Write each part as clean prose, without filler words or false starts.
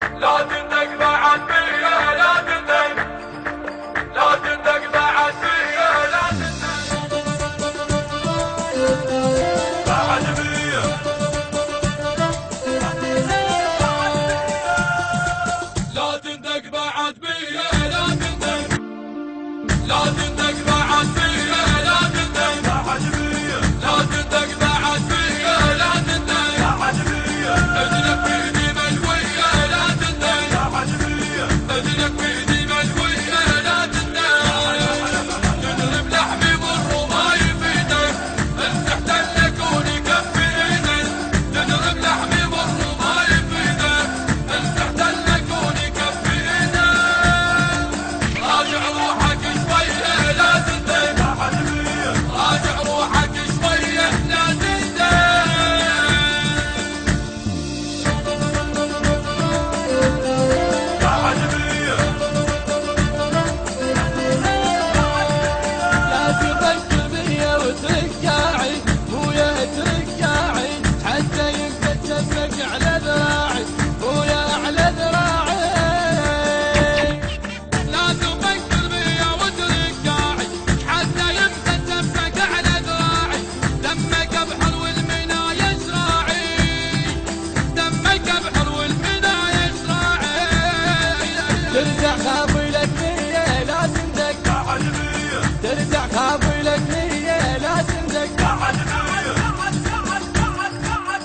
لا تندق بعد بيا، لا تندق، لا تندق بعد بيا، لا تندق بعد بيا، لا تندق بعد بيا، لا تندق، لا تندق بعد بيا، لا تندق بعد بيا، لا تندق بعد بيا، لا تندق بعد بيا، اذنك بيدي ملوية، لا تندق بعد بيا، اذنك بيدي ملوية، لا تندق تضرب لحمي مر وما يفيدك، انت احتلك ونكفينك، تضرب لحمي مر وما يفيدك، انت احتلك ونكفينك، راجع روحك شوية لا تندق بعد بيا، راجع روحك شوية لا تندق بعد بيا، لا تفكر بيا وترجعي ويا ترجعي حتى يمكن جسمك على ذراعي ويا على ذراعي. لا تفكر بيا وترجعي حتى يمكن جسمك على ذراعي، دمك بحر والمنى يشراعي، دمك بحر والمنى يشراعي. ترجع خافي لك نية لا تندق بعد بيا، ترجع خافي لك نية لا تندق بعد بيا،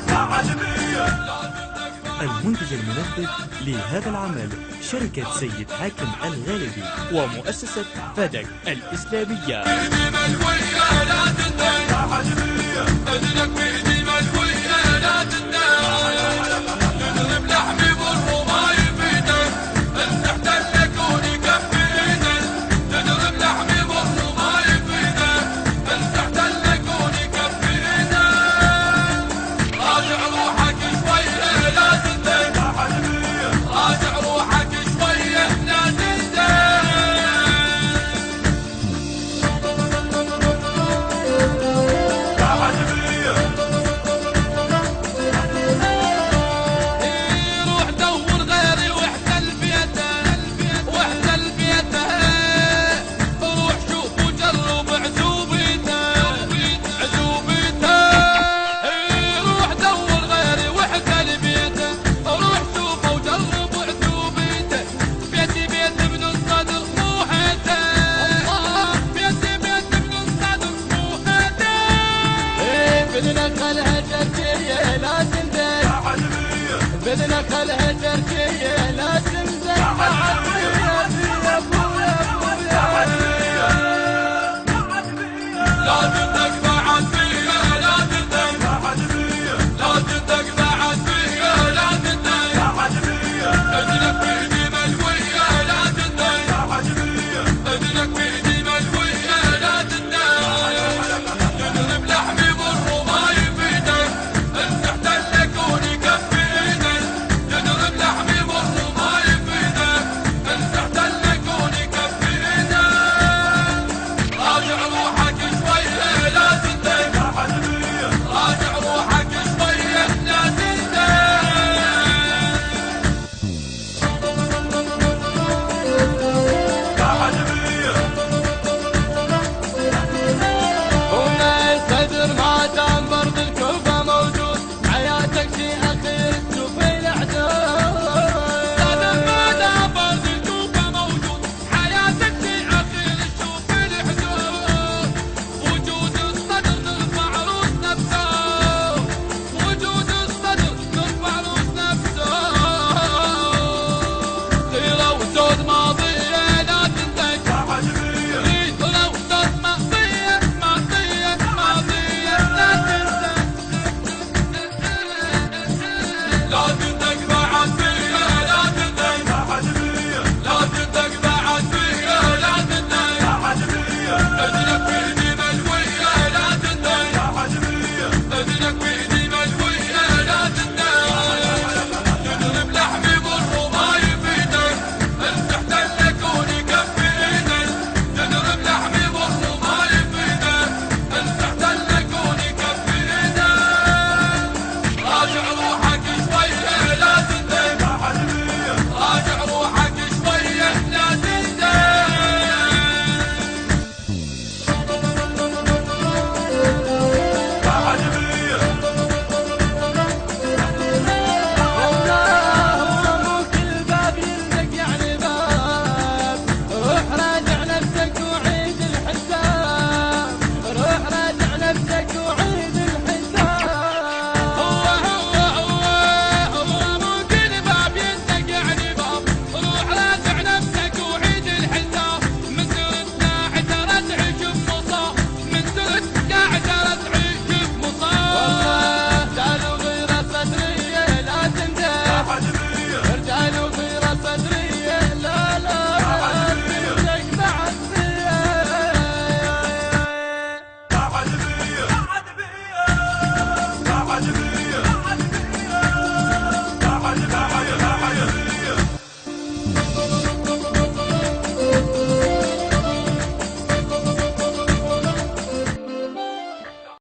بعد بيا، لا تندق المنتج المنفذ لهذا العمل شركة سيد حاكم الغالبي ومؤسسة فدك الإسلامية. بيدي ملوية لا تندق بعد بيا، اذنك بيدي ملوية لا تندق تضرب لحمي مر وما يفيدك، انت احتلك ونكفينك، تضرب لحمي مر وما يفيدك، انت احتلك ونكفينك، راجع روحك شوية لا تندق بعد بيا، راجع روحك شوية لا تندق بعد بيا، روح دور غيري واحتل بيته واحتل بيته، روح شوف وجرب عزوبيته عزوبيته. روح دور غيري واحتل بيته، روح شوف وجرب عزوبيته، بيتي بيت ابن الصدر مو حيته، بيتي بيت ابن الصدر مو حيته. بدنا خلها جرجية لا تندق، بعد بيا، بدنا خلها جرجية